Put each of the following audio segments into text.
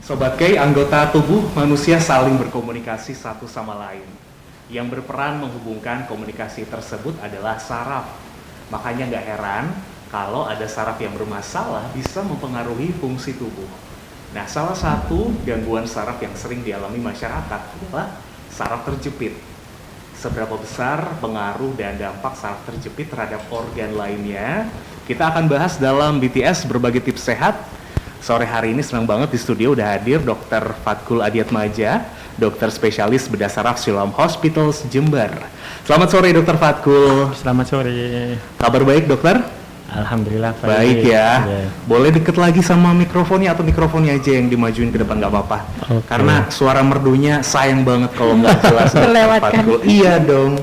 Sobat Kay, anggota tubuh manusia saling berkomunikasi satu sama lain. Yang berperan menghubungkan komunikasi tersebut adalah saraf. Makanya nggak heran kalau ada saraf yang bermasalah bisa mempengaruhi fungsi tubuh. Nah, salah satu gangguan saraf yang sering dialami masyarakat adalah saraf terjepit. Seberapa besar pengaruh dan dampak saraf terjepit terhadap organ lainnya? Kita akan bahas dalam BTS Berbagi Tips Sehat. Sore hari ini senang banget di studio udah hadir Dr. Fatkul Adiatmaja, dokter spesialis bedah saraf Siloam Hospitals Jember. Selamat sore Dr. Fatkul. Selamat sore. Kabar baik dokter? Alhamdulillah baik ya. Boleh deket lagi sama mikrofonnya atau mikrofonnya aja yang dimajuin ke depan nggak apa-apa. Okay. Karena suara merdunya sayang banget kalau nggak jelas. Dr. Fatkul. Iya dong.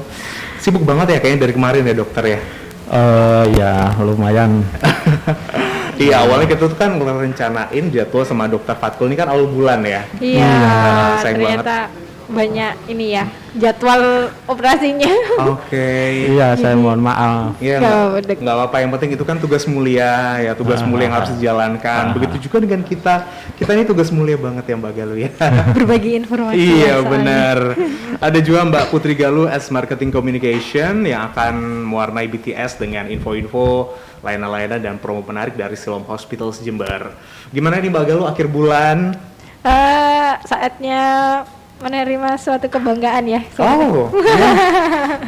Sibuk banget ya kayaknya dari kemarin ya dokter ya. Ya lumayan. Iya, awalnya kita tuh kan ngerencanain jadwal sama dokter Fatkul ini kan awal bulan ya. Iya, ternyata banyak ini ya jadwal operasinya. Oke. Iya, saya mohon maaf. Iya, nggak apa-apa, yang penting itu kan tugas mulia ya, tugas mulia yang harus dijalankan. Begitu juga dengan kita ini tugas mulia banget ya Mbak Galuh ya. Berbagi informasi. Iya benar. Ada juga Mbak Putri Galuh as Marketing Communication yang akan mewarnai BTS dengan info-info layanan-layanan dan promo menarik dari Siloam Hospitals Jember. Gimana nih Mbak Galuh akhir bulan? Saatnya menerima suatu kebanggaan ya. Oh, ya.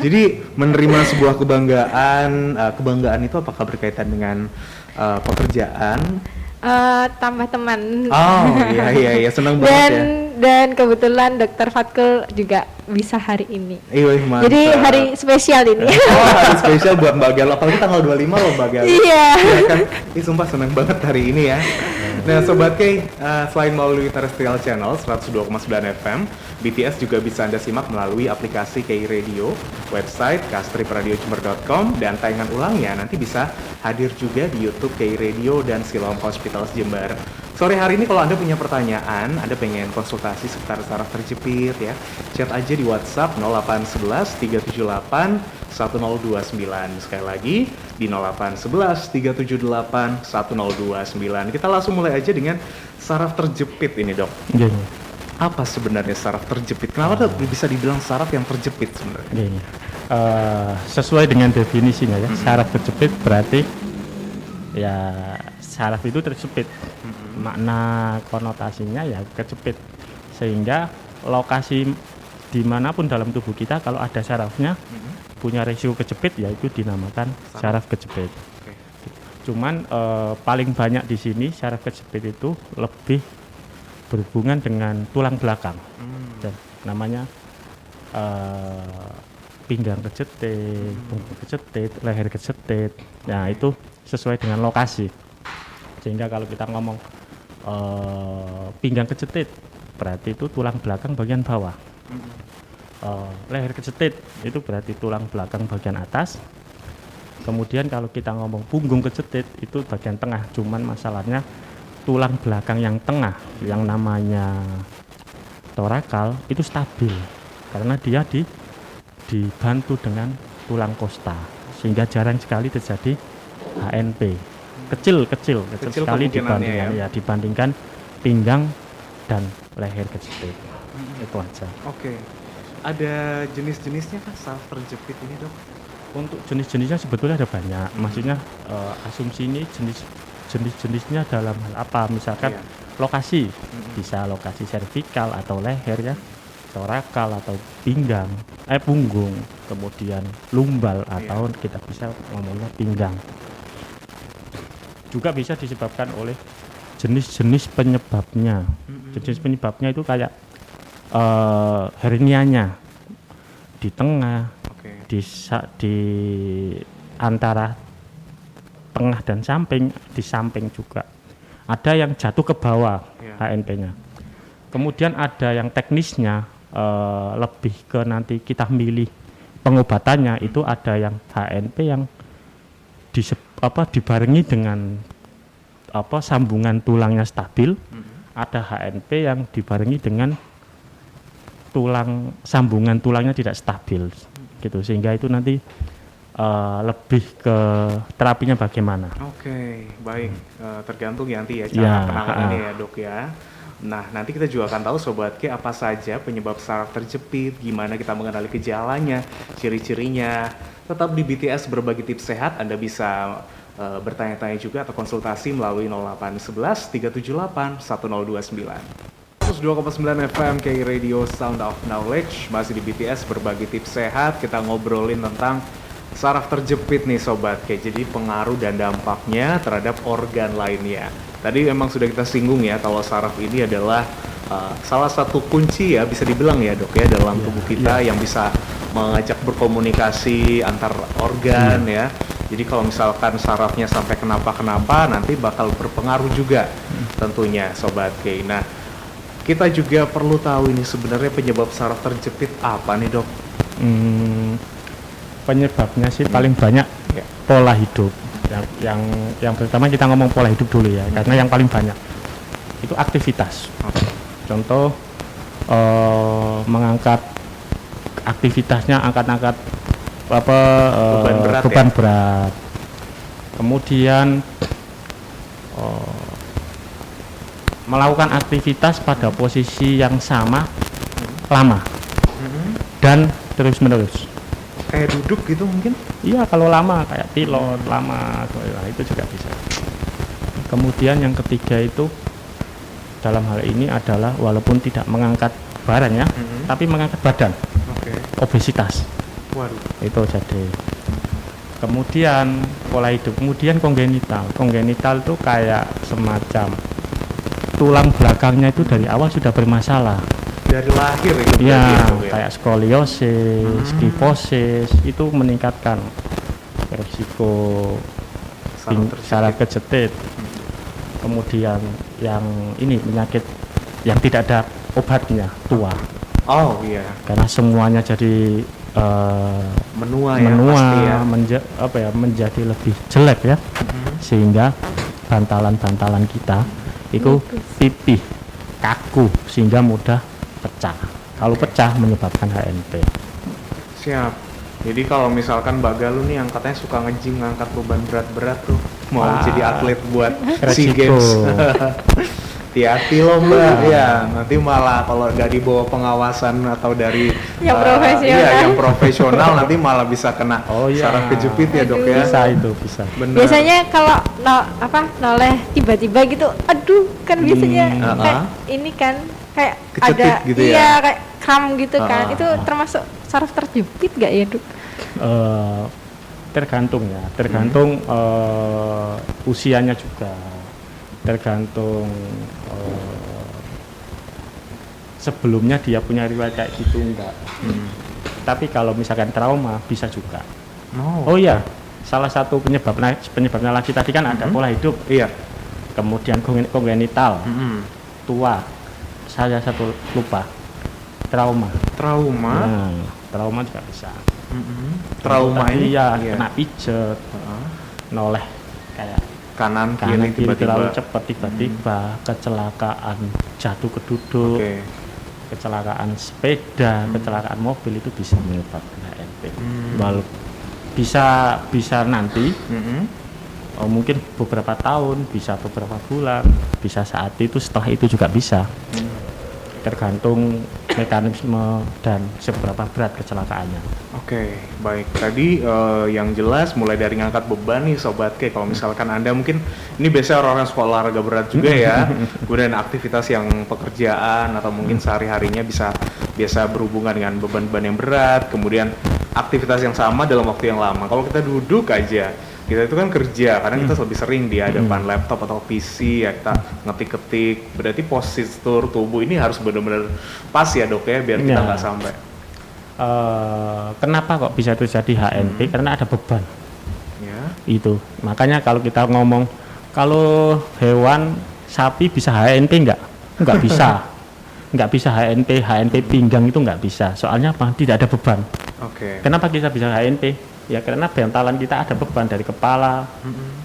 Jadi menerima sebuah kebanggaan, kebanggaan itu apakah berkaitan dengan pekerjaan? Tambah teman. Oh iya senang banget ya. Dan kebetulan Dokter Fatkul juga bisa hari ini. Iya, mantap. Jadi hari spesial ini. Oh, hari spesial buat Mbak Galuh. Apalagi tanggal 25 loh Mbak Galuh. Iya. Ya kan? Sumpah senang banget hari ini ya. Nah Sobat Kay, selain melalui terrestrial channel 102,9 FM, BTS juga bisa Anda simak melalui aplikasi Kay Radio, website kastripradiojemer.com, dan tayangan ulangnya nanti bisa hadir juga di YouTube Kay Radio dan Siloam Hospitals Jember. Sore hari ini kalau Anda punya pertanyaan, Anda pengen konsultasi seputar saraf terjepit ya, chat aja di WhatsApp 0811 378 1029. Sekali lagi di 0811 378 1029. Kita langsung mulai aja dengan saraf terjepit ini dok. Gini. Apa sebenarnya saraf terjepit? Kenapa bisa dibilang saraf yang terjepit sebenarnya? Gini. Sesuai dengan definisinya ya, saraf terjepit berarti ya saraf itu terjepit. Makna konotasinya ya kejepit, sehingga lokasi dimanapun dalam tubuh kita kalau ada sarafnya punya resiko kejepit, yaitu dinamakan saraf kejepit. Okay. Cuman paling banyak di sini saraf kejepit itu lebih berhubungan dengan tulang belakang. Dan namanya pinggang kejepit, punggung kejepit, leher kejepit. Nah itu sesuai dengan lokasi. Sehingga kalau kita ngomong pinggang kejepit, berarti itu tulang belakang bagian bawah. Leher kejepit itu berarti tulang belakang bagian atas. Kemudian kalau kita ngomong punggung kejepit itu bagian tengah. Cuman masalahnya tulang belakang yang tengah yang namanya torakal itu stabil karena dia dibantu dengan tulang kosta, sehingga jarang sekali terjadi HNP. Kecil sekali dibandingkan pinggang dan leher kejepit. Itu aja. Oke. Ada jenis-jenisnya kan saraf terjepit ini dok? Untuk jenis-jenisnya sebetulnya ada banyak. Maksudnya asumsi ini jenis-jenisnya dalam hal apa? Misalkan lokasi, bisa lokasi servikal atau leher ya, torakal atau pinggang, punggung, kemudian lumbal atau kita bisa ngomongnya pinggang. Juga bisa disebabkan oleh jenis-jenis penyebabnya. Jenis penyebabnya itu kayak hernianya di tengah, di antara tengah dan samping, di samping juga. Ada yang jatuh ke bawah HNP-nya. Kemudian ada yang teknisnya lebih ke nanti kita milih pengobatannya, itu ada yang HNP yang dibarengi dengan sambungan tulangnya stabil, ada HNP yang dibarengi dengan sambungan tulangnya tidak stabil, gitu, sehingga itu nanti lebih ke terapinya bagaimana. Oke, baik. Tergantung ya nanti ya cara penanganannya ya dok ya. Nah, nanti kita juga akan tahu Sobat K apa saja penyebab saraf terjepit, gimana kita mengenali gejalanya, ciri-cirinya. Tetap di BTS Berbagi Tips Sehat, Anda bisa bertanya-tanya juga atau konsultasi melalui 0811 378 1029. 102,9 FM K Radio Sound of Knowledge, masih di BTS Berbagi Tips Sehat. Kita ngobrolin tentang saraf terjepit nih Sobat K, jadi pengaruh dan dampaknya terhadap organ lainnya. Tadi memang sudah kita singgung ya, kalau saraf ini adalah salah satu kunci ya, bisa dibilang ya dok ya, dalam tubuh kita yang bisa mengajak berkomunikasi antar organ ya. Jadi kalau misalkan sarafnya sampai kenapa-kenapa, nanti bakal berpengaruh juga tentunya Sobat K. Nah, kita juga perlu tahu ini sebenarnya penyebab saraf terjepit apa nih dok? Penyebabnya sih paling banyak pola hidup. Yang pertama kita ngomong pola hidup dulu ya, karena yang paling banyak itu aktivitas. Contoh mengangkat aktivitasnya, angkat-angkat beban berat. Kemudian melakukan aktivitas pada posisi yang sama lama dan terus-menerus. Kayak duduk gitu mungkin? Iya, kalau lama kayak pilot lama, itu juga bisa. Kemudian yang ketiga itu dalam hal ini adalah walaupun tidak mengangkat barang ya, tapi mengangkat badan. Obesitas. Waduh. Itu jadi. Kemudian pola hidup, kemudian kongenital. Kongenital itu kayak semacam tulang belakangnya itu dari awal sudah bermasalah. Dari lahir itu ya, kayak skoliosis, kifosis, itu meningkatkan risiko saraf terjepit. Kemudian yang ini penyakit yang tidak ada obatnya, tua. Oh iya. Karena semuanya jadi menua ya, menjadi lebih jelek ya, sehingga bantalan-bantalan kita itu pipih, kaku, sehingga mudah pecah. Kalau pecah menyebabkan HNP. Siap. Jadi kalau misalkan Mbak Galuh nih yang katanya suka ngejim ngangkat beban berat-berat tuh, mau jadi atlet buat SEA Games. Hati-hati loh Mbak, ya nanti malah kalau nggak dibawa pengawasan atau dari yang profesional nanti malah bisa kena saraf kejepit ya dok ya. Bisa itu bisa. Bener. Biasanya kalau noleh tiba-tiba gitu, aduh kan biasanya kayak ini kan kayak kejepit ada gitu ya? kayak kram gitu kan. Itu termasuk saraf terjepit nggak ya dok? Tergantung ya, tergantung usianya juga, tergantung sebelumnya dia punya riwayat kayak gitu enggak. Tapi kalau misalkan trauma bisa juga. Oh iya, salah satu penyebabnya lagi tadi kan ada pola hidup. Iya. Kemudian kongenital, tua. Saya satu lupa. Trauma. Nah, trauma juga bisa. Trauma ini kena pijet, noleh kayak kanan kiri terlalu cepat tiba-tiba, kecelakaan jatuh ke duduk, kecelakaan sepeda, kecelakaan mobil itu bisa menyebabkan HNP. Walau bisa nanti, mungkin beberapa tahun, bisa beberapa bulan, bisa saat itu, setelah itu juga bisa. Tergantung mekanisme dan seberapa berat kecelakaannya. Oke, baik. Tadi yang jelas mulai dari ngangkat beban nih Sobat K. Kalau misalkan Anda mungkin, ini biasanya orang-orang sekolah olahraga berat juga ya. Kemudian aktivitas yang pekerjaan atau mungkin sehari-harinya biasa berhubungan dengan beban-beban yang berat. Kemudian aktivitas yang sama dalam waktu yang lama. Kalau kita duduk aja, kita itu kan kerja, karena kita lebih sering di hadapan laptop atau PC ya, kita ngetik-ketik. Berarti postur tubuh ini harus benar-benar pas ya dok ya, biar kita nggak sampai. Kenapa kok bisa terjadi HNP? Karena ada beban. Itu makanya kalau kita ngomong, kalau hewan sapi bisa HNP nggak bisa. Nggak bisa HNP pinggang itu nggak bisa. Soalnya apa? Tidak ada beban. Kenapa kita bisa HNP? Ya karena bantalan kita ada beban dari kepala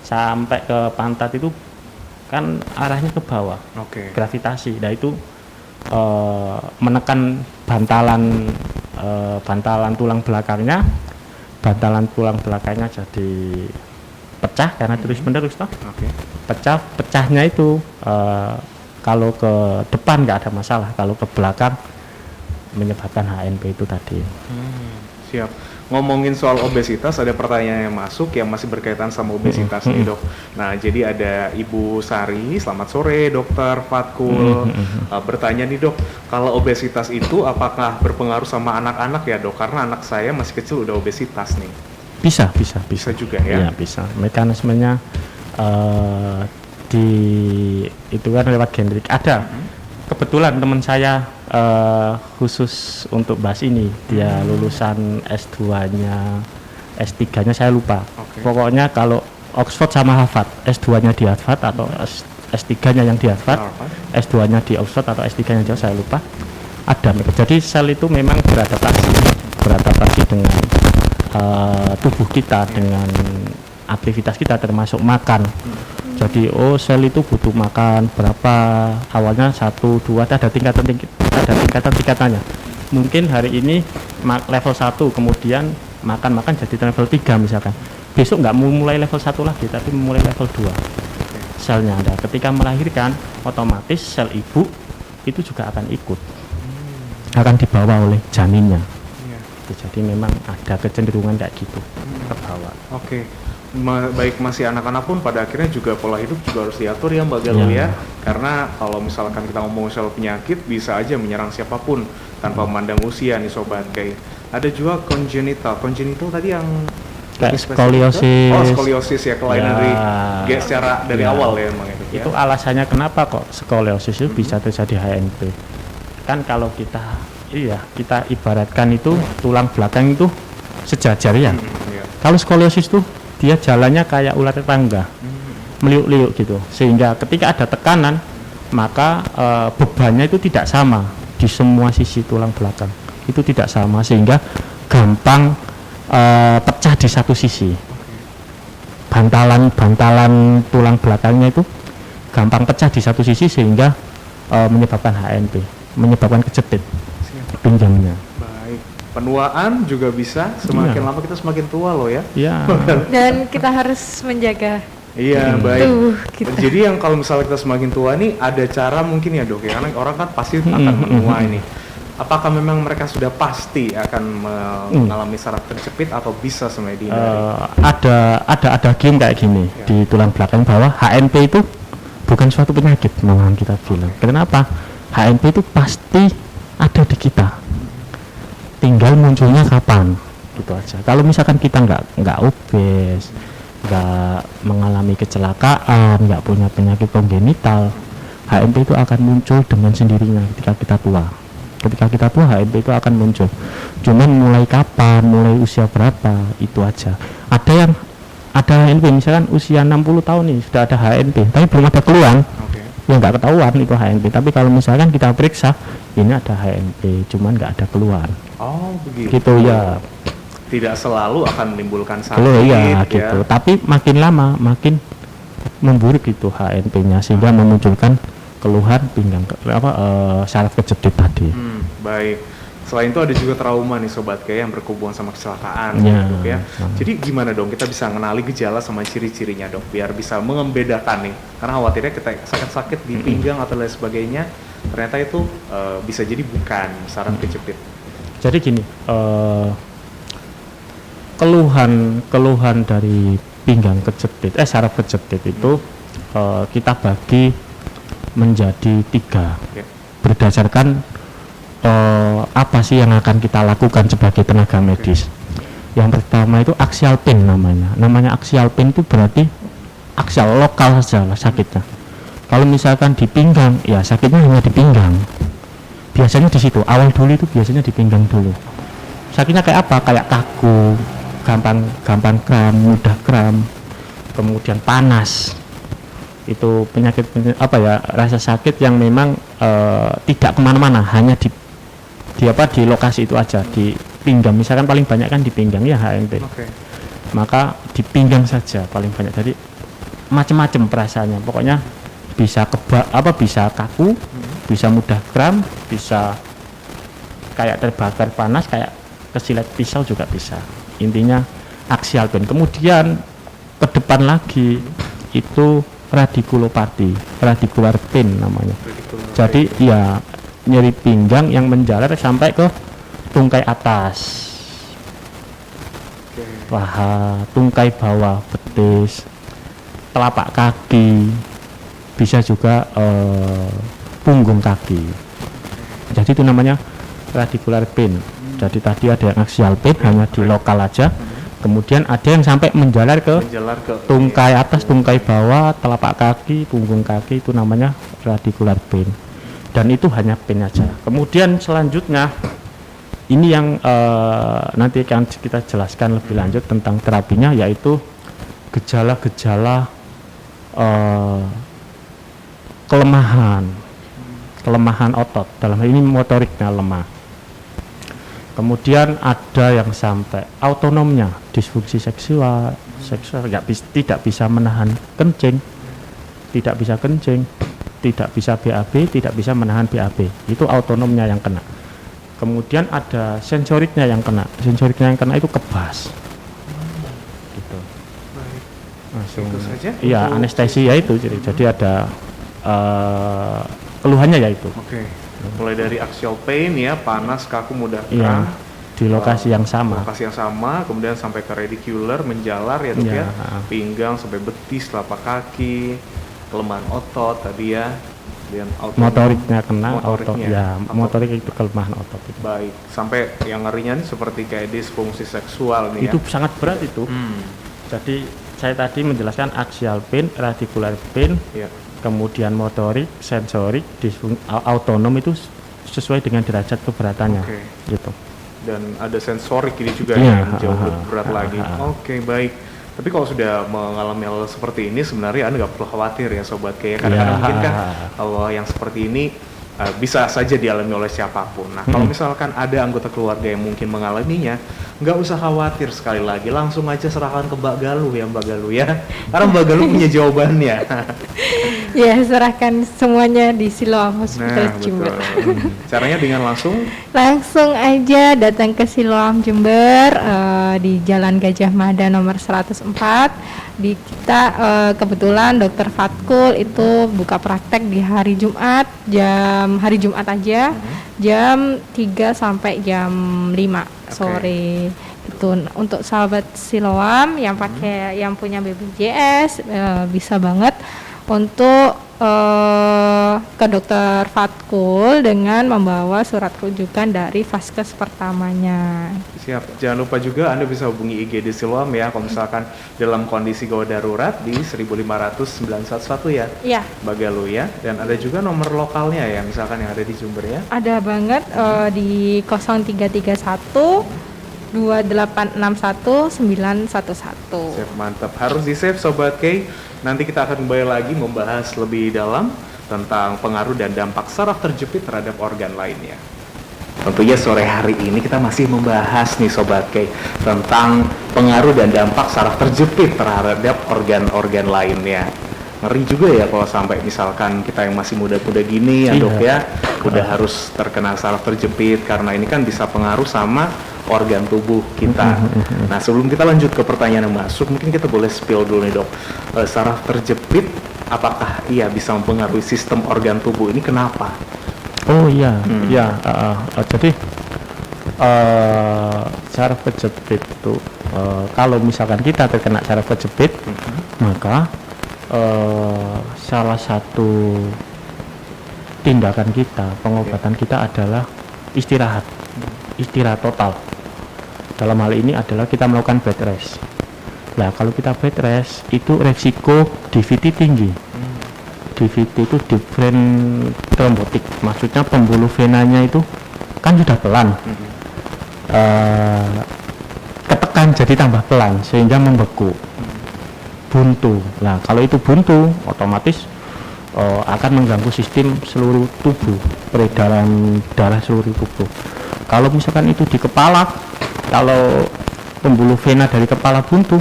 sampai ke pantat, itu kan arahnya ke bawah, gravitasi. Nah itu menekan bantalan tulang belakangnya, jadi pecah karena terus menerus toh. Pecahnya itu Kalau ke depan nggak ada masalah, kalau ke belakang menyebabkan HNP itu tadi. Siap. Ngomongin soal obesitas, ada pertanyaan yang masuk yang masih berkaitan sama obesitas nih dok. Nah jadi ada Ibu Sari, selamat sore dokter Fatkul. Bertanya nih dok, kalau obesitas itu apakah berpengaruh sama anak-anak ya dok? Karena anak saya masih kecil udah obesitas nih. Bisa Juga ya? Iya, bisa. Mekanismenya itu kan lewat genetik. Ada. Kebetulan teman saya khusus untuk bahas ini, dia lulusan S2-nya, S3-nya saya lupa. Pokoknya kalau Oxford sama Harvard, S2-nya di Harvard atau S3-nya yang di Harvard, S2-nya di Oxford atau S3-nya di saya lupa. Ada. Jadi sel itu memang beradaptasi dengan tubuh kita, dengan aktivitas kita termasuk makan. Jadi sel itu butuh makan berapa, awalnya 1, 2, ada tingkatan-tingkatannya. Mungkin hari ini level 1, kemudian makan jadi level 3 misalkan. Besok nggak mulai level 1 lagi, tapi mulai level 2 selnya. Ada. Ketika melahirkan, otomatis sel ibu itu juga akan ikut, akan dibawa oleh janinnya. Jadi memang ada kecenderungan kayak gitu ke bawah. Baik masih anak-anak pun pada akhirnya juga pola hidup juga harus diatur ya Mbak Galuh ya. Karena kalau misalkan kita ngomong soal penyakit bisa aja menyerang siapapun tanpa memandang usia nih sobat. Kayak ada juga congenital tadi yang kayak skoliosis. Skoliosis ya, kelainan dari awal ya emang itu. Itu alasannya kenapa kok skoliosis itu bisa terjadi HNP. Kan kalau kita ibaratkan itu tulang belakang itu sejajar ya. Kalau skoliosis tuh dia jalannya kayak ular tetangga, meliuk-liuk gitu, sehingga ketika ada tekanan maka bebannya itu tidak sama di semua sisi tulang belakang, itu tidak sama, sehingga gampang pecah di satu sisi. Bantalan tulang belakangnya itu gampang pecah di satu sisi sehingga menyebabkan HNP, menyebabkan kejepit pinggangnya. Penuaan juga bisa, semakin lama kita semakin tua loh ya. Iya. Dan kita harus menjaga baik. Jadi yang kalau misalnya kita semakin tua nih, ada cara mungkin ya dok ya, karena orang kan pasti akan menua ini. Apakah memang mereka sudah pasti akan mengalami saraf terjepit atau bisa sebenarnya dihindari? Ada game kayak gini di tulang belakang bahwa HNP itu bukan suatu penyakit, malahan kita bilang. Kenapa? HNP itu pasti ada di kita. Tinggal munculnya kapan, gitu aja. Kalau misalkan kita nggak obes, nggak mengalami kecelakaan, nggak punya penyakit kongenital, HNP itu akan muncul dengan sendirinya ketika kita tua. Ketika kita tua HNP itu akan muncul. Cuman mulai kapan, mulai usia berapa, itu aja. Ada HNP misalkan usia 60 tahun nih sudah ada HNP, tapi belum ada keluhan. Ya nggak ketahuan itu HNP. Tapi kalau misalkan kita periksa, ini ada HNP, cuman nggak ada keluhan. Begitu. Gitu ya. Tidak selalu akan menimbulkan sakit. Gitu. Tapi makin lama makin memburuk itu HNP-nya sehingga memunculkan keluhan pinggang saraf kejepit tadi. Baik. Selain itu ada juga trauma nih sobat kayak yang berhubungan sama kecelakaan dok ya. Jadi gimana dong kita bisa mengenali gejala sama ciri-cirinya dok biar bisa membedakan nih. Karena khawatirnya kita sakit-sakit di pinggang atau lain sebagainya, ternyata itu bisa jadi bukan saraf kejepit. Jadi gini, keluhan dari pinggang kejepit, saraf kejepit itu kita bagi menjadi 3 berdasarkan apa sih yang akan kita lakukan sebagai tenaga medis. Yang pertama itu axial pain namanya axial pain itu berarti axial, lokal saja lah sakitnya. Kalau misalkan di pinggang, ya sakitnya hanya di pinggang. Biasanya di situ, awal dulu itu biasanya di pinggang dulu. Sakitnya kayak apa? Kayak kaku, gampang kram, mudah kram, kemudian panas. Itu penyakit rasa sakit yang memang tidak kemana-mana, hanya di lokasi itu aja, di pinggang. Misalkan paling banyak kan di pinggang ya HNP. Maka di pinggang saja paling banyak. Jadi macam-macam perasaannya. Pokoknya bisa bisa kaku, bisa mudah kram, bisa kayak terbakar panas, kayak kesilet pisau juga bisa. Intinya axial pain. Kemudian ke depan lagi itu radikulopati, radikular pain namanya. Jadi ya nyeri pinggang yang menjalar sampai ke tungkai atas, paha, tungkai bawah, betis, telapak kaki, bisa juga punggung kaki. Jadi itu namanya radicular pain. Jadi tadi ada yang axial pain hanya di lokal aja, kemudian ada yang sampai menjalar ke tungkai atas, tungkai bawah, telapak kaki, punggung kaki, itu namanya radicular pain. Dan itu hanya pain aja. Kemudian selanjutnya ini yang nanti akan kita jelaskan lebih lanjut tentang terapinya, yaitu gejala-gejala kelemahan otot, dalam hal ini motoriknya lemah. Kemudian ada yang sampai autonomnya, disfungsi seksual tidak bisa menahan kencing, tidak bisa kencing, tidak bisa BAB, tidak bisa menahan BAB, itu autonomnya yang kena. Kemudian ada sensoriknya yang kena, itu kebas, gitu. Langsung, itu saja iya, anestesia itu, jadi ada keluhannya yaitu. Oke. Mulai dari axial pain ya, panas, kaku, mudah Iya, kram, di lokasi yang sama. Kemudian sampai ke radicular, menjalar ya dok Iya, ya, pinggang sampai betis, telapak kaki, kelemahan otot tadi ya, dan Motoriknya kena, motoriknya, motorik itu kelemahan otot itu. Baik, sampai yang ngerinya nih seperti kayak disfungsi seksual nih Itu ya. sangat berat itu. Jadi saya tadi menjelaskan axial pain, radicular pain, Ya. kemudian motorik, sensorik, autonom itu sesuai dengan derajat keberatannya. Oke. Gitu. Dan ada sensorik ini juga Iya, yang jauh lebih berat lagi. Oke, baik. Tapi kalau sudah mengalami hal seperti ini, sebenarnya Anda nggak perlu khawatir ya Sobat Kayak. Kadang-kadang mungkin kan kalau yang seperti ini bisa saja dialami oleh siapapun. Nah, kalau misalkan ada anggota keluarga yang mungkin mengalaminya, nggak usah khawatir, sekali lagi langsung aja serahkan ke Mbak Galuh ya, karena Mbak Galuh punya jawabannya. Ya, serahkan semuanya di Siloam Hospital Nah, Jember. betul. Caranya dengan Langsung aja datang ke Siloam Jember di Jalan Gajah Mada nomor 104. Di kita kebetulan Dokter Fatkul itu buka praktek di hari Jumat, hari Jumat aja, jam 3 sampai jam 5 sore. Itu untuk sahabat Siloam yang pakai yang punya BPJS bisa banget untuk ke Dokter Fatkul dengan membawa surat rujukan dari vaskes pertamanya. Siap. Jangan lupa juga Anda bisa hubungi IGD Siloam ya, kalau misalkan dalam kondisi gawat darurat di 1.500 911 ya. Iya. Mbak Galuh ya. Dan ada juga nomor lokalnya ya, misalkan yang ada di Jember ya. Ada banget di 0331 2861 911. Siap, mantap. Harus di save Sobat K. Nanti kita akan kembali lagi membahas lebih dalam tentang pengaruh dan dampak saraf terjepit terhadap organ lainnya. Tentunya sore hari ini kita masih membahas nih Sobat K tentang pengaruh dan dampak saraf terjepit terhadap organ-organ lainnya. Ngeri juga ya kalau sampai misalkan kita yang masih muda-muda gini ya dok ya, udah harus terkena saraf terjepit, karena ini kan bisa pengaruh sama organ tubuh kita. Nah, sebelum kita lanjut ke pertanyaan yang masuk, mungkin kita boleh spill dulu nih dok, saraf terjepit apakah iya bisa mempengaruhi sistem organ tubuh ini, kenapa? Oh iya, jadi saraf kejepit itu kalau misalkan kita terkena saraf kejepit, maka salah satu tindakan kita, pengobatan kita adalah istirahat total. Dalam hal ini adalah kita melakukan bed rest. Nah, kalau kita bed rest itu resiko DVT tinggi. DVT itu deep vein thrombotic, maksudnya pembuluh venanya itu kan sudah pelan, ketekan jadi tambah pelan sehingga membeku, buntu. Nah, kalau itu buntu otomatis akan mengganggu sistem seluruh tubuh, peredaran darah seluruh tubuh. Kalau misalkan itu di kepala, kalau pembuluh vena dari kepala buntu,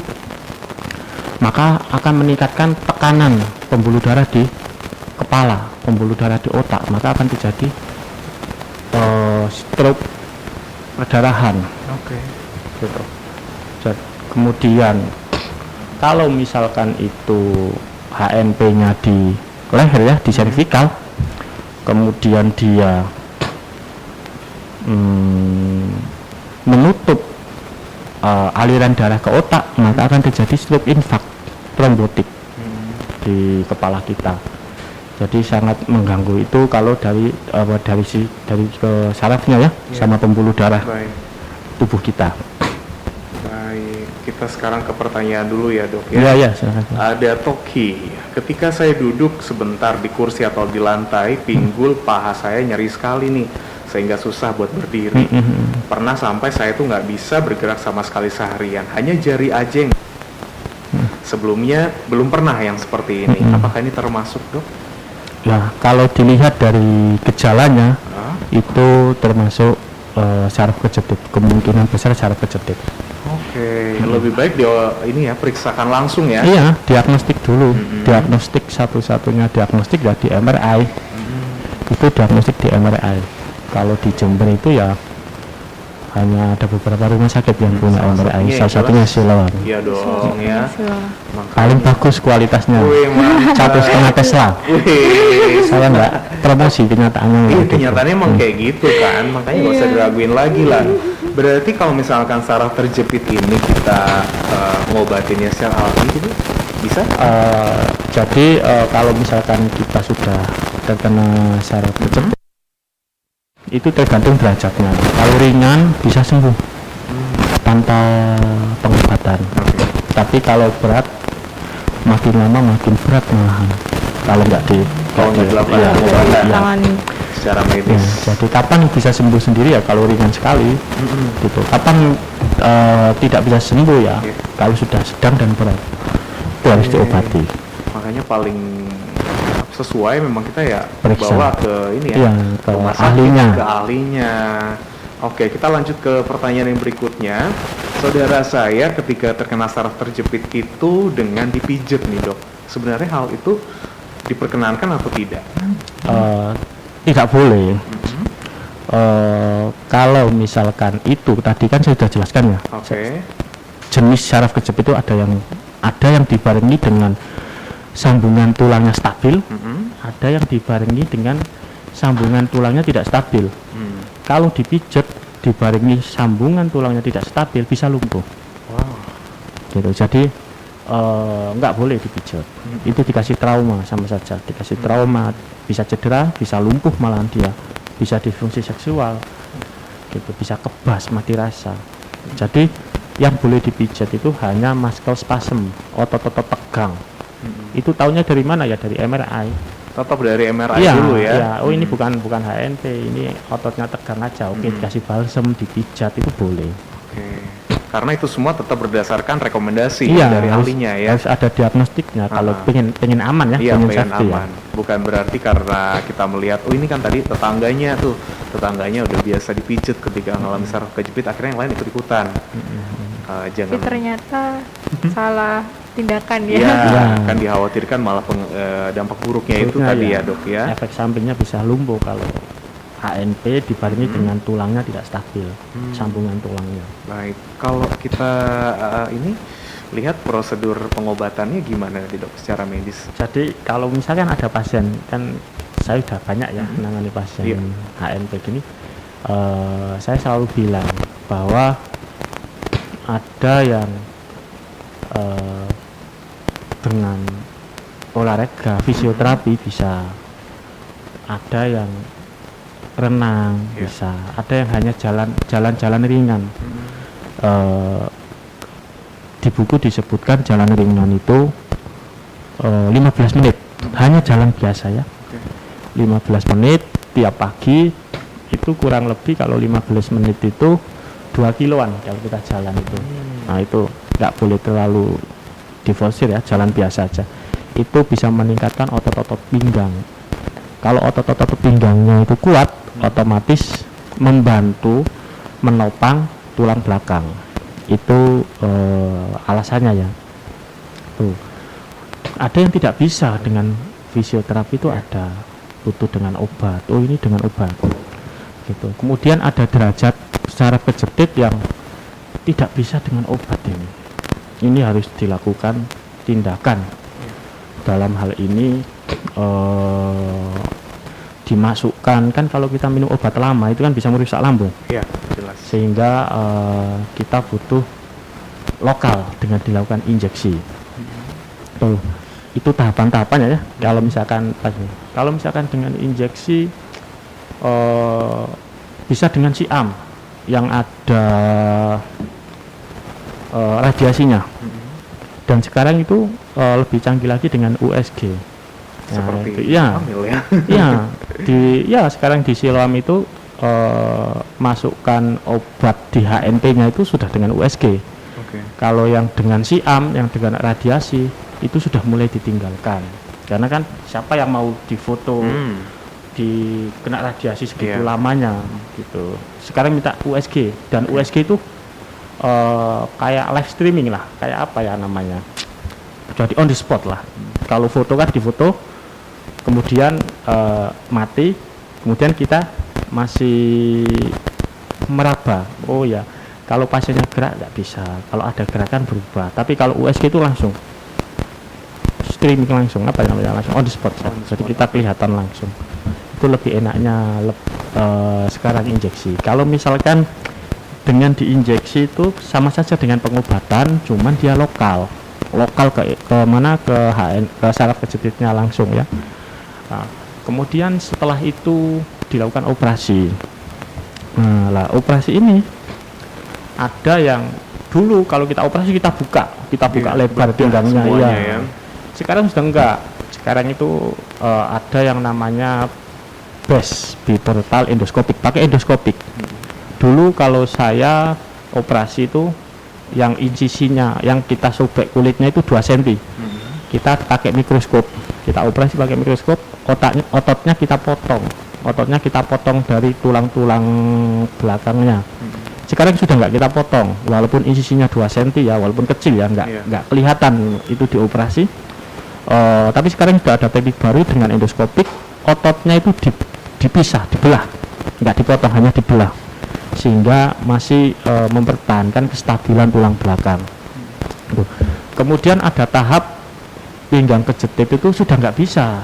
maka akan meningkatkan tekanan pembuluh darah di kepala, pembuluh darah di otak, maka akan terjadi stroke, perdarahan. Gitu. Kemudian kalau misalkan itu HNP-nya di leher ya, di cervical, kemudian dia menutup aliran darah ke otak, maka akan terjadi stroke infarct trombotik di kepala kita. Jadi sangat mengganggu itu kalau dari ke sarafnya ya, sama pembuluh darah Baik. tubuh kita. Baik, kita sekarang ke pertanyaan dulu ya dok ya. Iya, iya, silakan. Ada Toki, ketika saya duduk sebentar di kursi atau di lantai, pinggul paha saya nyeri sekali nih, sehingga susah buat berdiri. Pernah sampai saya tuh nggak bisa bergerak sama sekali seharian, hanya jari aja yang... Sebelumnya belum pernah yang seperti ini. Apakah ini termasuk dok? Nah, kalau dilihat dari gejalanya, itu termasuk saraf kejepit, kemungkinan besar saraf kejepit. Oke, lebih baik dia ini ya periksakan langsung ya. Iya, diagnostik dulu. Diagnostik satu-satunya diagnostik ya di MRI. Itu diagnostik di MRI. Kalau di Jember itu ya hanya ada beberapa rumah sakit yang punya MRI. Salah satunya Siloam. Iya dong ya. Paling bagus kualitasnya. Wih, mantap. 1,5 Tesla. Wih. Saya nggak promosi, kenyataannya. Iya, gitu. kenyataannya emang kayak gitu kan, makanya nggak usah diraguin lagi lah. Berarti kalau misalkan saraf terjepit ini kita ngobatinnya secara alami gitu, bisa? Jadi kalau misalkan kita sudah terkena saraf kejepit, itu tergantung derajatnya. Kalau ringan bisa sembuh tanpa pengobatan. Tapi kalau berat, makin lama makin berat malahan. Kalau nggak dilakukan iya, pengobatan secara medis. Ya, jadi kapan bisa sembuh sendiri ya kalau ringan sekali, gitu. Kapan tidak bisa sembuh ya kalau sudah sedang dan berat, itu harus diobati. Makanya paling sesuai memang kita ya Periksa. bawa ke ini ya, Iya, ke ahlinya. ke ahlinya. Oke, kita lanjut ke pertanyaan yang berikutnya. Saudara saya ketika terkena saraf terjepit itu dengan dipijit nih dok, sebenarnya hal itu diperkenankan atau tidak? Tidak boleh. Kalau misalkan itu tadi kan saya sudah jelaskan ya. Oke. Jenis saraf kejepit itu ada yang dibarengi dengan sambungan tulangnya stabil, ada yang dibarengi dengan sambungan tulangnya tidak stabil. Kalau dipijat dibarengi sambungan tulangnya tidak stabil bisa lumpuh. Wow. Gitu. Jadi nggak boleh dipijat. Itu dikasih trauma sama saja. Dikasih trauma, bisa cedera, bisa lumpuh malahan dia, bisa disfungsi seksual, gitu, bisa kebas, mati rasa. Jadi yang boleh dipijat itu hanya muscle spasm, otot-otot tegang. Itu taunya dari mana ya? Dari MRI. Tetap dari MRI Iya, dulu ya. iya. Oh ini bukan HNP, ini ototnya tegang aja. Oke, dikasih balsem, dipijat itu boleh. Oke. Karena itu semua tetap berdasarkan rekomendasi Iya, dari ahlinya ya. harus ada diagnostiknya. Kalau pengen aman ya, Iya, pengen safety aman. Bukan berarti karena kita melihat, oh ini kan tadi tetangganya udah biasa dipijet ketika mengalami saraf kejepit, akhirnya yang lain ikut-ikutan. Jangan. Tapi ternyata salah tindakan ya. Iya, Iya. kan dikhawatirkan malah dampak buruknya itu Buruknya tadi ya. ya dok ya. Efek sampingnya bisa lumpuh kalau HNP dibarengi dengan tulangnya tidak stabil, sambungan tulangnya. Baik, kalau kita ini lihat prosedur pengobatannya gimana nih dok secara medis? Jadi kalau misalkan ada pasien, kan saya sudah banyak ya menangani pasien Iya. HNP gini, saya selalu bilang bahwa ada yang dengan olahraga, fisioterapi bisa, ada yang renang bisa, ada yang hanya jalan-jalan ringan. Di buku disebutkan jalan ringan itu 15 menit, hanya jalan biasa ya. 15 menit tiap pagi itu kurang lebih, kalau 15 menit itu 2 kiloan kalau kita jalan itu. Nah itu nggak boleh terlalu diforsir ya, jalan biasa aja. Itu bisa meningkatkan otot-otot pinggang. Kalau otot-otot pinggangnya itu kuat, otomatis membantu menopang tulang belakang. Itu alasannya ya. Tuh. Ada yang tidak bisa dengan fisioterapi, itu ada, butuh dengan obat. Oh ini dengan obat. Gitu. Kemudian ada derajat saraf kejepit yang tidak bisa dengan obat ini. Ini harus dilakukan tindakan dalam hal ini dimasukkan, kan kalau kita minum obat lama itu kan bisa merusak lambung, Iya, jelas. sehingga kita butuh lokal dengan dilakukan injeksi. Tuh, itu tahapan-tahapannya ya. Kalau misalkan dengan injeksi bisa dengan siam yang ada radiasinya, dan sekarang itu lebih canggih lagi dengan USG. Seperti ya, hamil ya. ya sekarang di Siloam itu masukkan obat di HNP-nya itu sudah dengan USG. Oke. Kalau yang dengan siam, yang dengan radiasi itu sudah mulai ditinggalkan, karena kan siapa yang mau difoto di kena radiasi segitu Iya. lamanya gitu. Sekarang minta USG, dan USG itu kayak live streaming lah, kayak apa ya namanya, jadi on the spot lah. Kalau foto kan difoto, kemudian mati, kemudian kita masih meraba. Oh ya, kalau pasiennya gerak nggak bisa, kalau ada gerakan berubah. Tapi kalau USG itu langsung streaming, langsung apa namanya, langsung on the spot, ya. Jadi kita kelihatan langsung. Itu lebih enaknya sekarang injeksi. Kalau misalkan dengan diinjeksi itu sama saja dengan pengobatan, cuman dia lokal ke mana, ke HN, ke saraf kejepitnya langsung ya. Nah, kemudian setelah itu dilakukan operasi. Nah, lah operasi ini ada yang dulu kalau kita operasi kita buka lebar pinggangnya semuanya ya. Sekarang sudah enggak. Sekarang itu ada yang namanya biportal endoskopik, pakai endoskopik. Dulu kalau saya operasi itu yang insisinya, yang kita sobek kulitnya itu 2 cm. Kita pakai mikroskop, kita operasi pakai mikroskop, ototnya kita potong dari tulang-tulang belakangnya. Sekarang sudah nggak kita potong, walaupun insisinya 2 cm ya, walaupun kecil ya, nggak kelihatan itu dioperasi. Tapi sekarang sudah ada teknik baru dengan endoskopik, ototnya itu dibelah, nggak dipotong, hanya dibelah, sehingga masih mempertahankan kestabilan tulang belakang. Kemudian ada tahap pinggang kejepit itu sudah nggak bisa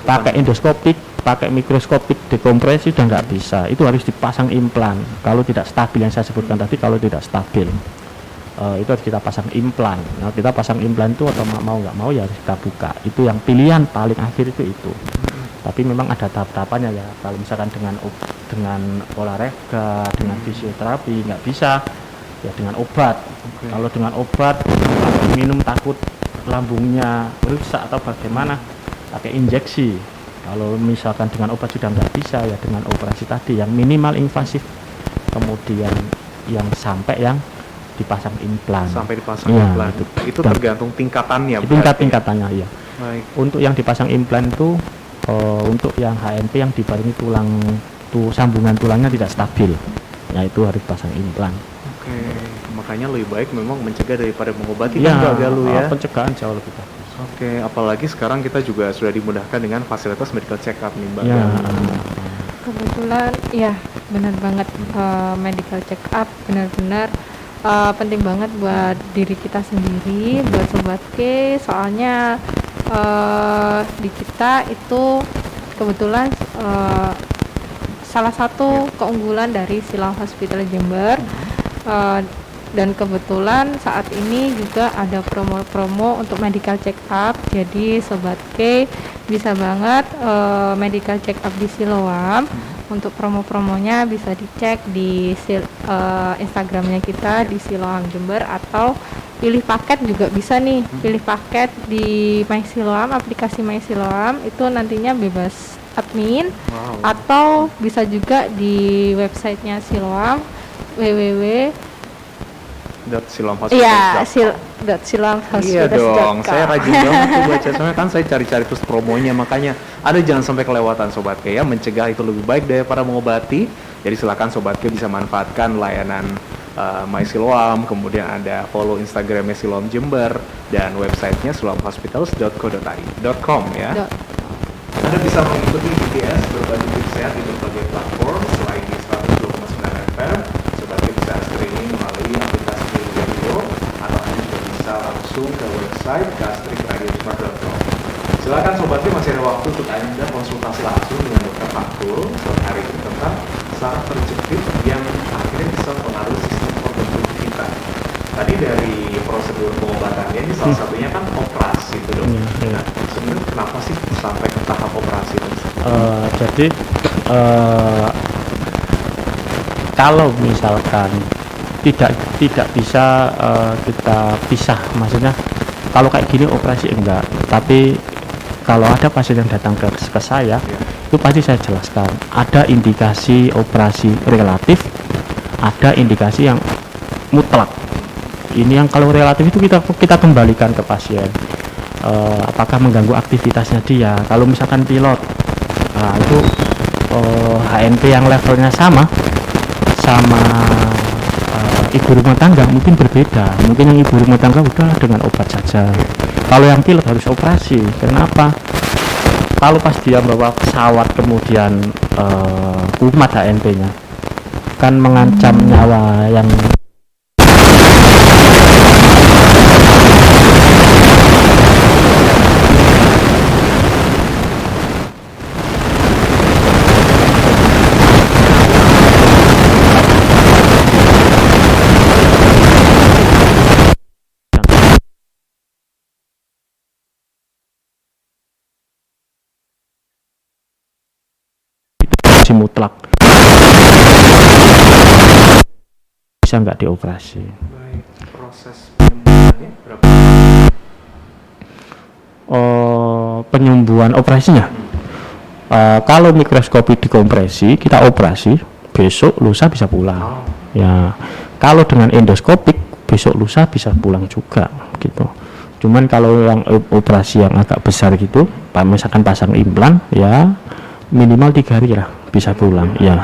dipakai endoskopik, pakai mikroskopik dekompresi sudah nggak bisa. Itu harus dipasang implan. Kalau tidak stabil, yang saya sebutkan tadi, kalau tidak stabil itu harus kita pasang implan. Nah, kita pasang implan itu atau mau nggak mau ya harus kita buka. Itu yang pilihan paling akhir itu. Tapi memang ada tahap-tahapannya ya. Kalau misalkan dengan olahraga, dengan fisioterapi nggak bisa, ya dengan obat. Kalau dengan obat minum takut lambungnya rusak atau bagaimana, pakai injeksi. Kalau misalkan dengan obat sudah nggak bisa, ya dengan operasi tadi yang minimal invasif, kemudian yang sampai yang dipasang implan. Sampai dipasang ya, implan. Itu tergantung tingkatannya. Tingkatannya ya. Baik. Untuk yang dipasang implan itu untuk yang HNP yang dibarengi sambungan tulangnya tidak stabil, ya itu harus pasang implan. Oke, makanya lebih baik memang mencegah daripada mengobati Ya, kan Galuh ya. pencegahan jauh lebih bagus. Oke, apalagi sekarang kita juga sudah dimudahkan dengan fasilitas medical check up nih Mbak Ya, Galuh. Kebetulan ya benar banget, medical check up benar-benar penting banget buat diri kita sendiri, buat Sobat K. Soalnya di kita itu kebetulan salah satu keunggulan dari Siloam Hospital Jember, dan kebetulan saat ini juga ada promo-promo untuk medical check up. Jadi Sobat K bisa banget medical check up di Siloam. Untuk promo-promonya bisa dicek di Instagramnya kita di Siloam Jember, atau pilih paket juga bisa nih. Pilih paket di My Siloam, aplikasi My Siloam itu nantinya bebas admin. Atau bisa juga di websitenya Siloam, Siloamhospital.com. Iya dong, saya rajin banget tuh baca, soalnya kan saya cari-cari terus promonya, makanya ada, jangan sampai kelewatan Sobat K ya. Mencegah itu lebih baik daripada mengobati. Jadi silakan Sobat K bisa manfaatkan layanan My Siloam, kemudian ada follow Instagramnya Siloam Jember dan websitenya siloamhospitals.co.com ya. Anda bisa mengikuti BTS berbagi tips sehat di berbagai platform selain di 102,9 FM. Sobat K bisa streaming melalui aplikasi radio, atau Anda juga bisa langsung ke website gastrikradiosmart.com. Silakan sobatnya, masih ada waktu untuk Anda konsultasi langsung dengan Dr. Fatkul sore hari ini tentang saraf terjepit yang akhirnya bisa mempengaruhi sistem organ tubuh kita. Tadi dari prosedur pengobatannya ini salah satunya kan operasi itu dok. Nah, sebenarnya kenapa sih sampai ke tahap operasi tersebut? Jadi kalau misalkan tidak bisa kita pisah, maksudnya kalau kayak gini operasi enggak, tapi kalau ada pasien yang datang ke saya, itu pasti saya jelaskan ada indikasi operasi relatif, ada indikasi yang mutlak. Ini yang kalau relatif itu kita kembalikan ke pasien, apakah mengganggu aktivitasnya dia. Kalau misalkan pilot, nah itu HNP yang levelnya sama ibu rumah tangga mungkin berbeda. Mungkin yang ibu rumah tangga udah dengan obat saja. Kalau yang pilot harus operasi. Kenapa? Kalau pas dia bawa pesawat kemudian kumat HNP-nya, kan mengancam nyawa yang mutlak, bisa nggak dioperasi. Baik, proses penyembuhannya berapa? Penyembuhan operasinya, kalau mikroskopi dikompresi kita operasi, besok lusa bisa pulang. Ya, kalau dengan endoskopik besok lusa bisa pulang juga gitu. Cuman kalau yang operasi yang agak besar gitu, misalkan pasang implan, ya minimal 3 hari lah bisa pulang. Ya,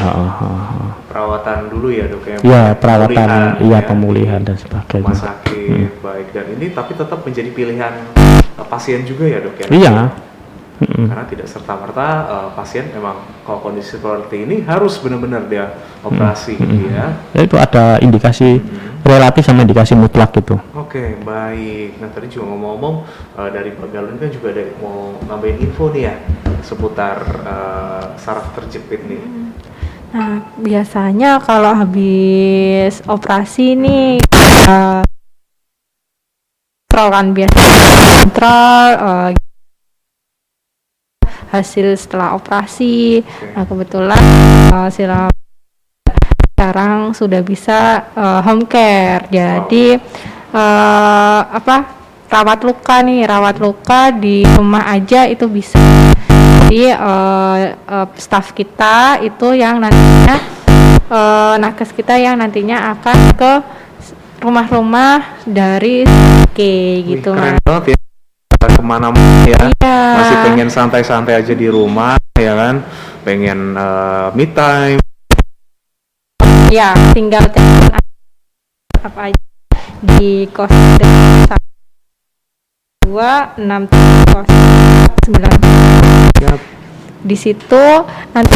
Perawatan dulu ya dok ya. Ya, perawatan, pemulihan dan sebagainya. Rumah sakit, baik. Dan ini tapi tetap menjadi pilihan pasien juga ya dok ya. Iya. Karena tidak serta-merta pasien memang kalau kondisi seperti ini harus benar-benar dia operasi gitu ya. Ya, itu ada indikasi relatif sama indikasi mutlak gitu. Oke, baik. Nah tadi juga ngomong-ngomong dari Pak Galun kan juga ada mau nambahin info nih ya seputar saraf terjepit nih. Nah, biasanya kalau habis operasi nih kontrol kan biasanya kontrol hasil setelah operasi. Nah, kebetulan sekarang sudah bisa home care. Jadi rawat luka di rumah aja itu bisa. Jadi staf kita itu yang nantinya nakes kita yang nantinya akan ke rumah-rumah dari gitu. Keren banget ya, kemana-mana ya. Iya. Masih pengen santai-santai aja di rumah ya kan, pengen me time ya, tinggal telepon apa aja di 026309. Di situ nanti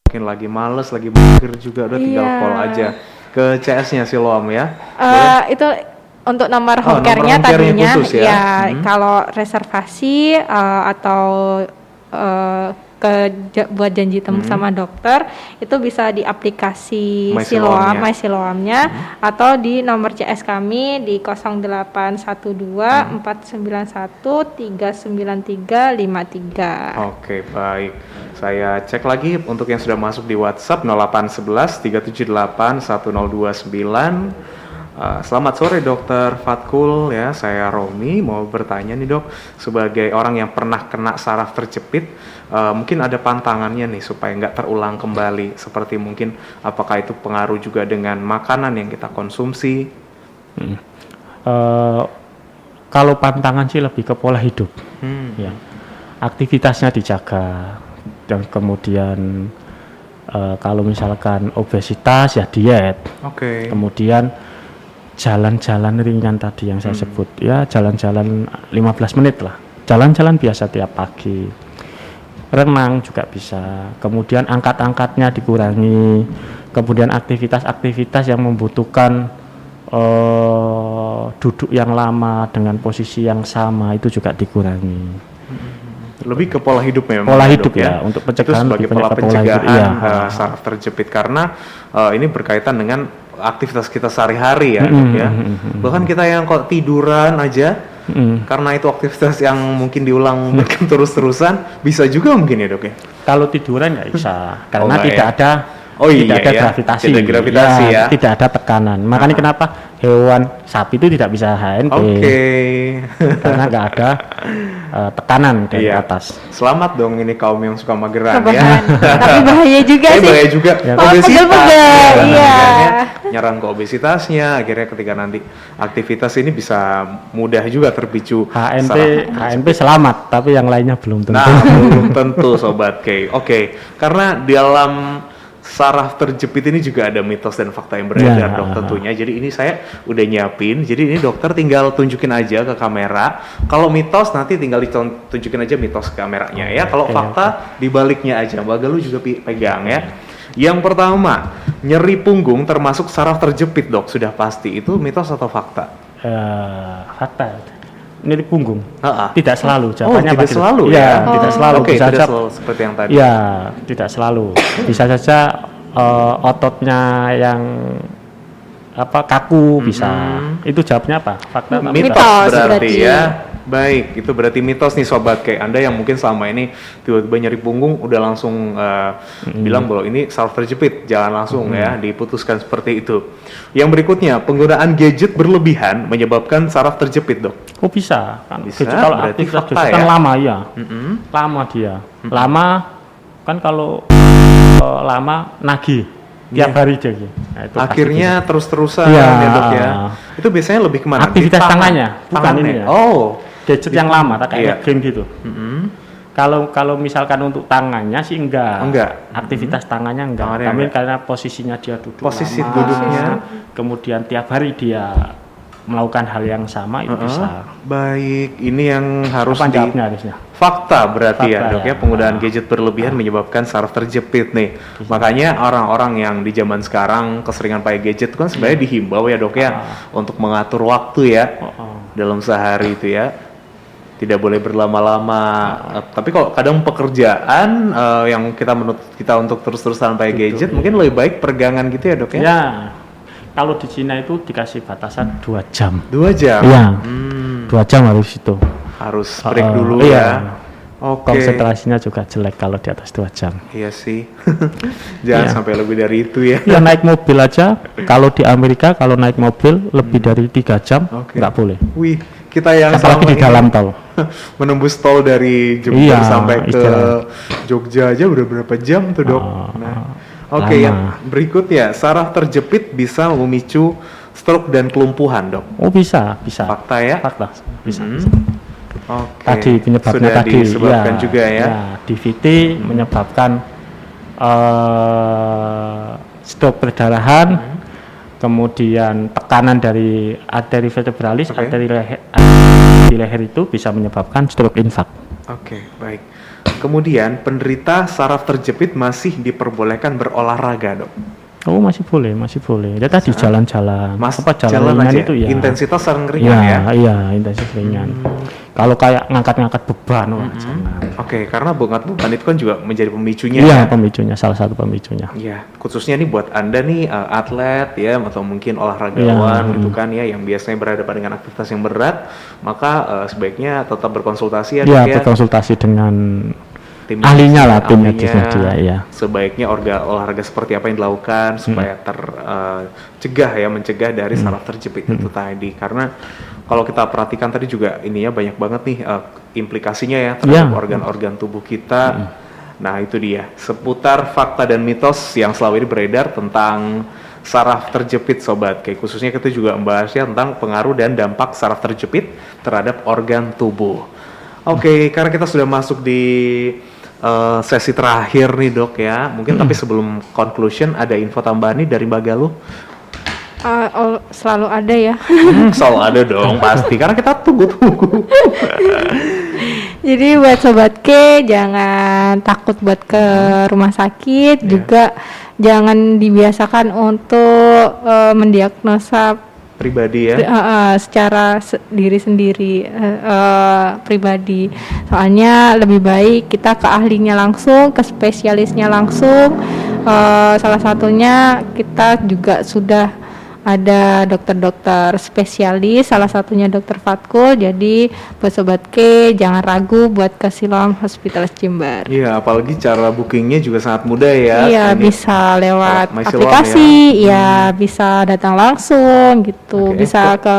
mungkin lagi males, lagi mager juga udah tinggal call aja ke CS-nya Siloam ya. Itu untuk nomor home nomor care-nya home care-nya tadinya khusus ya? kalau reservasi atau buat janji temu sama dokter itu bisa di aplikasi My Siloam, Siloam, My Siloamnya atau di nomor CS kami di 0812-491-39353. Oke, baik. Saya cek lagi untuk yang sudah masuk di WhatsApp 0811-378-1029. Selamat sore Dokter Fatkul ya, saya Romi mau bertanya nih dok, sebagai orang yang pernah kena saraf terjepit, mungkin ada pantangannya nih supaya nggak terulang kembali, seperti mungkin apakah itu pengaruh juga dengan makanan yang kita konsumsi? Kalau pantangan sih lebih ke pola hidup, ya, aktivitasnya dijaga dan kemudian Kalau misalkan obesitas ya diet. Oke. Kemudian jalan-jalan ringan tadi yang saya sebut, ya jalan-jalan 15 menit lah. Jalan-jalan biasa tiap pagi. Renang juga bisa. Kemudian angkat-angkatnya dikurangi. Kemudian aktivitas-aktivitas yang membutuhkan duduk yang lama dengan posisi yang sama itu juga dikurangi. Lebih ke pola hidup memang. Pola ya, hidup Dok, ya, untuk pencegahan itu sebagai lebih pola banyak ke pola hidup, pencegahan iya. saraf terjepit karena ini berkaitan dengan aktivitas kita sehari-hari ya, Dok ya. Bahkan kita yang kok tiduran aja karena itu aktivitas yang mungkin diulang terus-terusan bisa juga mungkin ya, Dok ya. Kalau tiduran nggak bisa, karena nggak tidak ya? ada tidak ada gravitasi, tidak gravitasi ya. tidak ada tekanan. Makanya kenapa hewan sapi itu tidak bisa HNP? Oke. Karena nggak ada tekanan dari Iya. atas. Selamat dong ini kaum yang suka mageran ya. Kebahan. Tapi bahaya juga sih. Bahaya juga Ya. obesitas. Pegel-pegel, iya. Akhirnya nyerang ke obesitasnya, akhirnya ketika nanti aktivitas ini bisa mudah juga terpicu HNP selamat, tapi yang lainnya belum tentu. Nah, belum tentu Sobat K. Oke, karena di dalam saraf terjepit ini juga ada mitos dan fakta yang beredar, Ya. Dok, tentunya. Jadi ini saya udah nyiapin. Jadi ini dokter tinggal tunjukin aja ke kamera. Kalau mitos nanti tinggal tunjukin aja mitos ke kameranya ya. Kalau Oke, fakta dibaliknya aja. Mbak Galuh juga pegang ya. Yang pertama, nyeri punggung termasuk saraf terjepit, Dok. Sudah pasti. Itu mitos atau fakta? Fakta. Nyeri punggung. Ha-ha. Tidak selalu. Oh, Jawabannya tidak apa gitu? selalu Iya, ya? tidak selalu. Oke, Bisa tidak saja selalu seperti yang tadi. ya, tidak selalu. Bisa saja ototnya yang kaku bisa. Itu jawabnya apa? Fakta apa? Mitos Mitos berarti berarti. ya. Baik, itu berarti mitos nih Sobat kayak Anda yang mungkin selama ini tiba-tiba nyeri punggung udah langsung bilang bahwa ini saraf terjepit, jangan langsung ya diputuskan seperti itu. Yang berikutnya, penggunaan gadget berlebihan menyebabkan saraf terjepit, Dok. Oh bisa. Kan Bisa, gadget kalau berarti aktivitas fakta gadget ya? kan lama ya. Mm-mm. Lama dia. Lama kan kalau lama nagih tiap hari jadi. Nah, itu Akhirnya terus-terusan Iya. ya, Dok ya. Itu biasanya lebih kemana? Aktivitas Di tangan. tangannya, bukan Tangannya. ini ya. Oh. gadget yang lama tak Iya. kayak game gitu. Mm-mm. Kalau misalkan untuk tangannya sih enggak. Enggak. Aktivitas tangannya enggak. Tangannya Tapi enggak. karena posisinya dia duduk Posisi lama, duduknya. kemudian tiap hari dia melakukan hal yang sama itu bisa. Baik, ini yang harus Apa jawabnya harusnya? fakta berarti ya, Fakta, Dok ya. ya. Penggunaan gadget berlebihan menyebabkan saraf terjepit nih. Makanya orang-orang yang di zaman sekarang keseringan pakai gadget kan sebenarnya dihimbau ya, Dok ya, untuk mengatur waktu ya dalam sehari itu ya. Tidak boleh berlama-lama. Tapi kalau kadang pekerjaan yang kita menuntut kita untuk terus-terusan pakai gadget, mungkin lebih baik peregangan gitu ya, Dok ya. Ya. Kalau di Cina itu dikasih batasan 2 jam. 2 jam. Iya. Hmm, 2 jam harus itu. harus break dulu iya. ya. Oke. Konsentrasinya juga jelek kalau di atas 2 jam. Iya sih. Jangan Iya. sampai lebih dari itu ya. Ya naik mobil aja, kalau di Amerika kalau naik mobil lebih dari 3 jam Oke. nggak boleh. Wih, kita yang Apalagi selama di ini dalam tol. menembus tol dari Jember Iya, sampai ke istirahat. Jogja aja udah berapa jam tuh, Dok? Oke, lama. yang berikutnya, saraf terjepit bisa memicu stroke dan kelumpuhan, Dok. Oh bisa. Fakta ya? Fakta, bisa. Oke. Tadi penyebabnya Sudah tadi disebabkan juga ya. DVT menyebabkan stroke perdarahan, kemudian tekanan dari arteri vertebralis, Oke. arteri leher, di leher itu bisa menyebabkan stroke infark. Oke, baik. Kemudian penderita saraf terjepit masih diperbolehkan berolahraga, Dok. Oh masih boleh. Ya tadi jalan-jalan. Jalan ringan aja. itu ya. Intensitas sering ringan ya. Iya, intensitas ringan. Kalau kayak ngangkat-ngangkat beban, wah jangan. Oke, karena bongkat beban itu kan juga menjadi pemicunya Iya, ya. pemicunya, salah satu pemicunya. Iya, khususnya nih buat Anda nih atlet ya atau mungkin olahragawan Iya. gitu kan ya yang biasanya berhadapan dengan aktivitas yang berat, maka sebaiknya tetap berkonsultasi ya, Iya, Dok ya. berkonsultasi dengan Tim ahlinya lah, tim ahlinya. medisnya dia, iya. Sebaiknya olahraga seperti apa yang dilakukan supaya mencegah dari saraf terjepit itu tadi. Karena kalau kita perhatikan tadi juga ininya banyak banget nih implikasinya ya terhadap Iya. organ-organ tubuh kita. Nah itu dia seputar fakta dan mitos yang selama ini beredar tentang saraf terjepit, Sobat. Kayak khususnya kita juga membahasnya tentang pengaruh dan dampak saraf terjepit terhadap organ tubuh. Oke, karena kita sudah masuk di sesi terakhir nih dok ya. Mungkin tapi sebelum conclusion ada info tambahan nih dari Mbak Galuh. Selalu ada ya. Selalu ada dong pasti karena kita tunggu-tunggu. Jadi buat Sobat K jangan takut buat ke rumah sakit, juga jangan dibiasakan untuk mendiagnosa Pribadi ya. secara diri sendiri pribadi. Soalnya lebih baik kita ke ahlinya langsung, ke spesialisnya langsung. Salah satunya kita juga sudah ada dokter-dokter spesialis, salah satunya dokter Fatkul. Jadi buat Sobat K jangan ragu buat ke Siloam Hospital Jember. Iya, apalagi cara bookingnya juga sangat mudah ya. Iya, Ini bisa lewat My Siloam aplikasi, ya bisa datang langsung gitu, Oke. bisa ke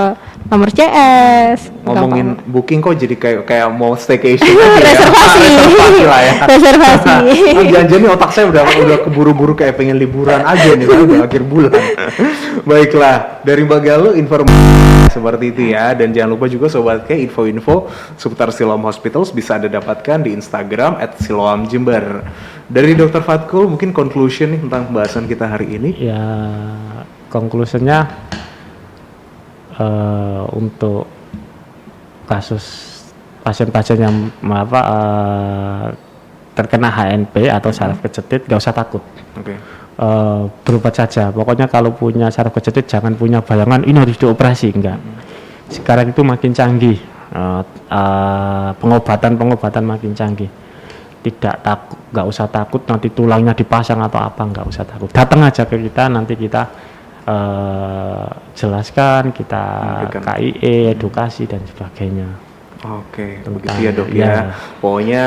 nomor CS. ngomongin gampang. booking kok jadi kayak mau staycation aja ya. Reservasi. Reservasi lah ya. Reservasi. Jangan nih otak saya udah keburu-buru kayak pengen liburan aja nih kan udah akhir bulan. Baiklah, dari Mbak Galuh informasi seperti itu ya, dan jangan lupa juga Sobat K info-info seputar Siloam Hospitals bisa Anda dapatkan di Instagram @siloamjember. Dari Dr. Fatkul mungkin conclusion nih tentang pembahasan kita hari ini. Ya, konklusinya untuk kasus pasien-pasien yang terkena HNP atau saraf kecetit gak usah takut. Oke. Berobat saja. Pokoknya kalau punya saraf kecetit jangan punya bayangan ini harus dioperasi, enggak. Sekarang itu makin canggih, pengobatan makin canggih. Tidak takut, nggak usah takut nanti tulangnya dipasang atau apa, nggak usah takut. Datang aja ke kita, nanti kita jelaskan, kita KIE, edukasi dan sebagainya. Oke, Tentang- begitu ya dok ya. ya. Pokoknya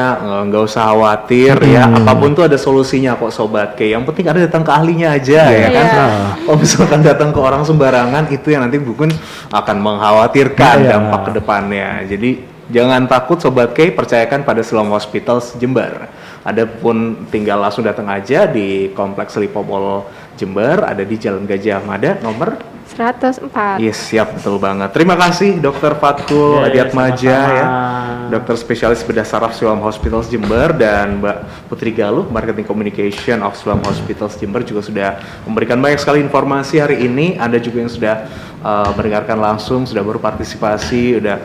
nggak usah khawatir ya. Apapun tuh ada solusinya kok Sobat K. Yang penting ada datang ke ahlinya aja ya kan. Iya. Kalau misalkan datang ke orang sembarangan itu yang nanti mungkin akan mengkhawatirkan Iya. dampak ke depannya. Jadi jangan takut Sobat K, percayakan pada Siloam Hospitals Jember. Adapun tinggal langsung datang aja di Kompleks Lipopol Jember, ada di Jalan Gajah Mada nomor 104. Yes, siap, betul banget. Terima kasih Dr. Fatkul Ya, Adiatmaja sama-sama. ya, dokter spesialis bedah saraf Siloam Hospitals Jember, dan Mbak Putri Galuh, Marketing Communication of Siloam Hospitals Jember juga sudah memberikan banyak sekali informasi hari ini. Anda juga yang sudah mendengarkan langsung, sudah berpartisipasi, udah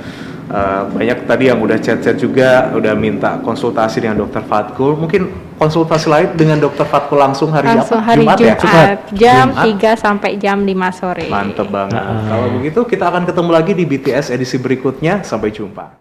banyak tadi yang udah chat-chat juga, udah minta konsultasi dengan Dr. Fatkul. Mungkin konsultasi lain dengan Dr. Fatkul langsung hari Langsung apa? hari Jumat, ya? jam Jumat. 3 sampai jam 5 sore. Mantep banget. Kalau begitu kita akan ketemu lagi di BTS edisi berikutnya. Sampai jumpa.